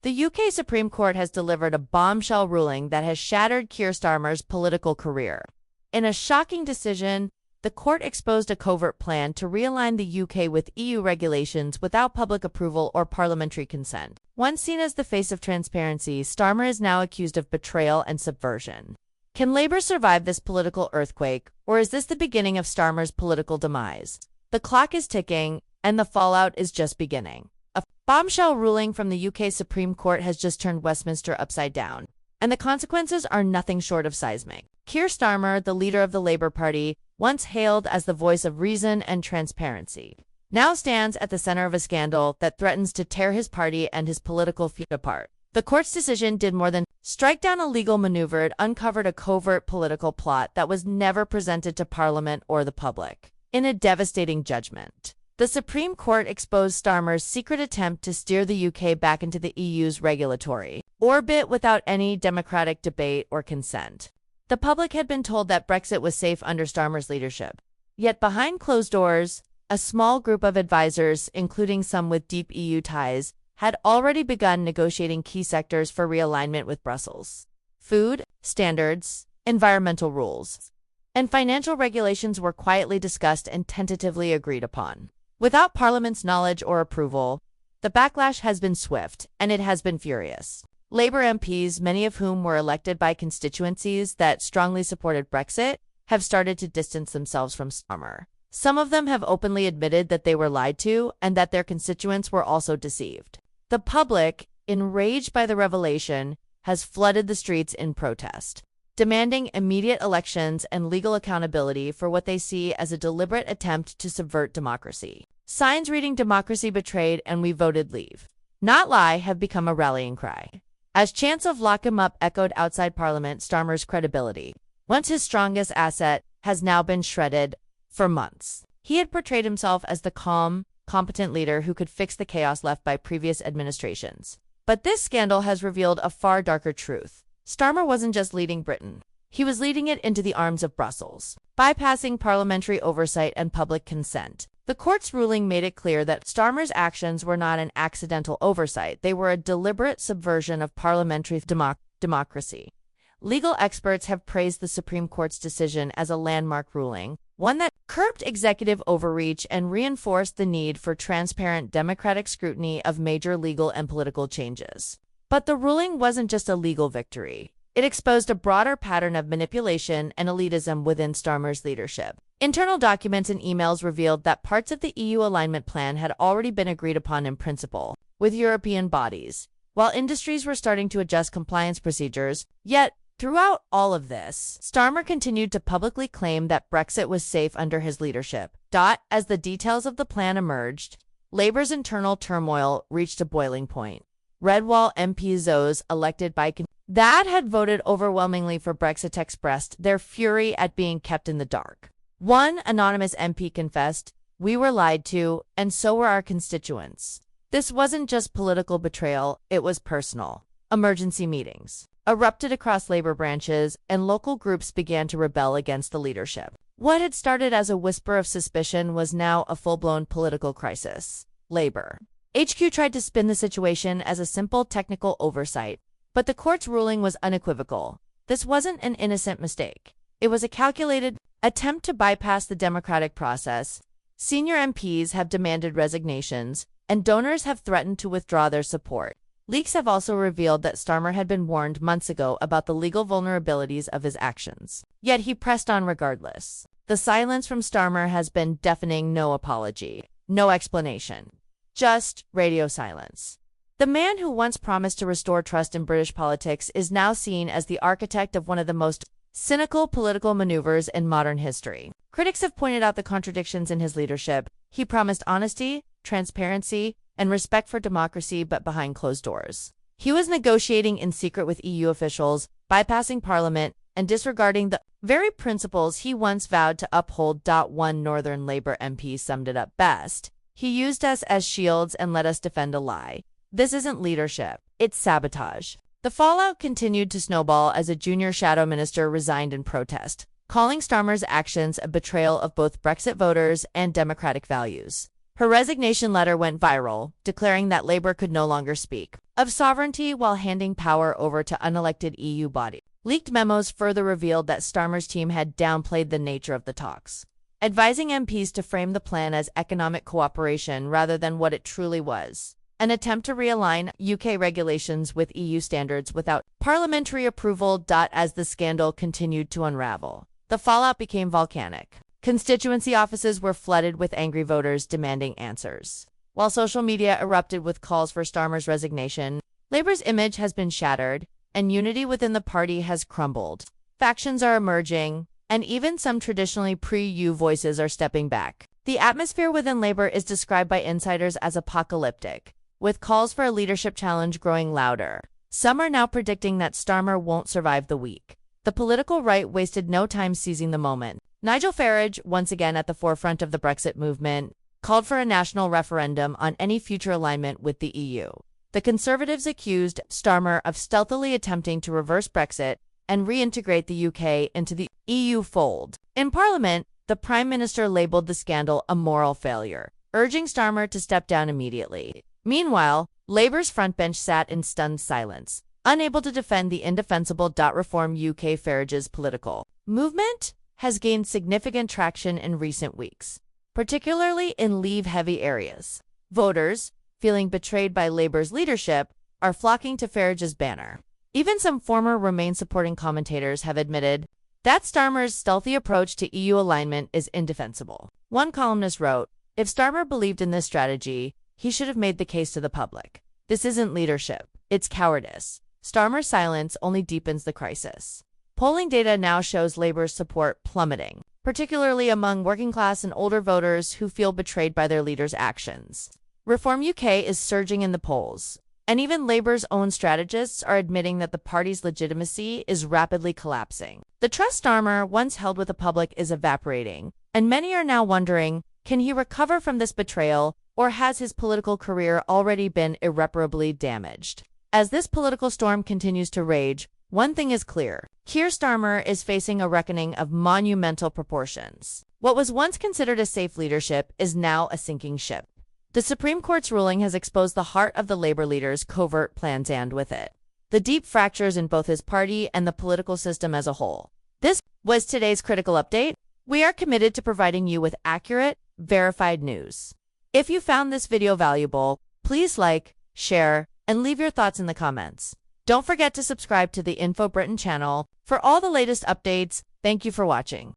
The UK Supreme Court has delivered a bombshell ruling that has shattered Keir Starmer's political career. In a shocking decision, the court exposed a covert plan to realign the UK with EU regulations without public approval or parliamentary consent. Once seen as the face of transparency, Starmer is now accused of betrayal and subversion. Can Labour survive this political earthquake, or is this the beginning of Starmer's political demise? The clock is ticking, and the fallout is just beginning. A bombshell ruling from the UK Supreme Court has just turned Westminster upside down, and the consequences are nothing short of seismic. Keir Starmer, the leader of the Labour Party, once hailed as the voice of reason and transparency, now stands at the center of a scandal that threatens to tear his party and his political future apart. The court's decision did more than strike down a legal maneuver. It uncovered a covert political plot that was never presented to Parliament or the public. In a devastating judgment, the Supreme Court exposed Starmer's secret attempt to steer the UK back into the EU's regulatory orbit without any democratic debate or consent. The public had been told that Brexit was safe under Starmer's leadership. Yet behind closed doors, a small group of advisors, including some with deep EU ties, had already begun negotiating key sectors for realignment with Brussels. Food, standards, environmental rules, and financial regulations were quietly discussed and tentatively agreed upon. Without Parliament's knowledge or approval, the backlash has been swift, and it has been furious. Labour MPs, many of whom were elected by constituencies that strongly supported Brexit, have started to distance themselves from Starmer. Some of them have openly admitted that they were lied to and that their constituents were also deceived. The public, enraged by the revelation, has flooded the streets in protest, demanding immediate elections and legal accountability for what they see as a deliberate attempt to subvert democracy. Signs reading "Democracy betrayed" and "We voted leave, not lie" have become a rallying cry. As chants of "lock him up" echoed outside Parliament, Starmer's credibility, once his strongest asset, has now been shredded for months. He had portrayed himself as the calm, competent leader who could fix the chaos left by previous administrations. But this scandal has revealed a far darker truth. Starmer wasn't just leading Britain. He was leading it into the arms of Brussels, bypassing parliamentary oversight and public consent. The court's ruling made it clear that Starmer's actions were not an accidental oversight. They were a deliberate subversion of parliamentary democracy. Legal experts have praised the Supreme Court's decision as a landmark ruling, one that curbed executive overreach and reinforced the need for transparent democratic scrutiny of major legal and political changes. But the ruling wasn't just a legal victory. It exposed a broader pattern of manipulation and elitism within Starmer's leadership. Internal documents and emails revealed that parts of the EU alignment plan had already been agreed upon in principle with European bodies, while industries were starting to adjust compliance procedures. Yet, throughout all of this, Starmer continued to publicly claim that Brexit was safe under his leadership. As the details of the plan emerged, Labour's internal turmoil reached a boiling point. Red Wall MPs, those elected by that had voted overwhelmingly for Brexit, expressed their fury at being kept in the dark. One anonymous MP confessed, "We were lied to, and so were our constituents." This wasn't just political betrayal, it was personal. Emergency meetings erupted across Labour branches, and local groups began to rebel against the leadership. What had started as a whisper of suspicion was now a full-blown political crisis. Labour HQ tried to spin the situation as a simple technical oversight, but the court's ruling was unequivocal. This wasn't an innocent mistake. It was a calculated attempt to bypass the democratic process. Senior MPs have demanded resignations, and donors have threatened to withdraw their support. Leaks have also revealed that Starmer had been warned months ago about the legal vulnerabilities of his actions. Yet he pressed on regardless. The silence from Starmer has been deafening. No apology, no explanation, just radio silence. The man who once promised to restore trust in British politics is now seen as the architect of one of the most cynical political maneuvers in modern history. Critics have pointed out the contradictions in his leadership. He promised honesty, transparency, and respect for democracy, but behind closed doors. He was negotiating in secret with EU officials, bypassing Parliament, and disregarding the very principles he once vowed to uphold. One Northern Labour MP summed it up best: "He used us as shields and let us defend a lie." This isn't leadership, it's sabotage. The fallout continued to snowball as a junior shadow minister resigned in protest, calling Starmer's actions a betrayal of both Brexit voters and democratic values. Her resignation letter went viral, declaring that Labour could no longer speak of sovereignty while handing power over to unelected EU bodies. Leaked memos further revealed that Starmer's team had downplayed the nature of the talks, advising MPs to frame the plan as economic cooperation rather than what it truly was, an attempt to realign UK regulations with EU standards without parliamentary approval. As the scandal continued to unravel, the fallout became volcanic. Constituency offices were flooded with angry voters demanding answers. While social media erupted with calls for Starmer's resignation, Labour's image has been shattered, and unity within the party has crumbled. Factions are emerging, and even some traditionally pre-EU voices are stepping back. The atmosphere within Labour is described by insiders as apocalyptic, with calls for a leadership challenge growing louder. Some are now predicting that Starmer won't survive the week. The political right wasted no time seizing the moment. Nigel Farage, once again at the forefront of the Brexit movement, called for a national referendum on any future alignment with the EU. The Conservatives accused Starmer of stealthily attempting to reverse Brexit and reintegrate the UK into the EU fold. In Parliament, the Prime Minister labelled the scandal a moral failure, urging Starmer to step down immediately. Meanwhile, Labour's frontbench sat in stunned silence, unable to defend the indefensible. Reform UK. Farage's political movement has gained significant traction in recent weeks, particularly in Leave-heavy areas. Voters, feeling betrayed by Labour's leadership, are flocking to Farage's banner. Even some former Remain-supporting commentators have admitted that Starmer's stealthy approach to EU alignment is indefensible. One columnist wrote, "If Starmer believed in this strategy, he should have made the case to the public. This isn't leadership, it's cowardice. Starmer's silence only deepens the crisis." Polling data now shows Labour's support plummeting, particularly among working-class and older voters who feel betrayed by their leader's actions. Reform UK is surging in the polls, and even Labour's own strategists are admitting that the party's legitimacy is rapidly collapsing. The trust Starmer once held with the public is evaporating, and many are now wondering, can he recover from this betrayal, or has his political career already been irreparably damaged? As this political storm continues to rage, one thing is clear: Keir Starmer is facing a reckoning of monumental proportions. What was once considered a safe leadership is now a sinking ship. The Supreme Court's ruling has exposed the heart of the Labour leader's covert plans and, with it, the deep fractures in both his party and the political system as a whole. This was today's Critical Update. We are committed to providing you with accurate, verified news. If you found this video valuable, please like, share, and leave your thoughts in the comments. Don't forget to subscribe to the Info Britain channel for all the latest updates. Thank you for watching.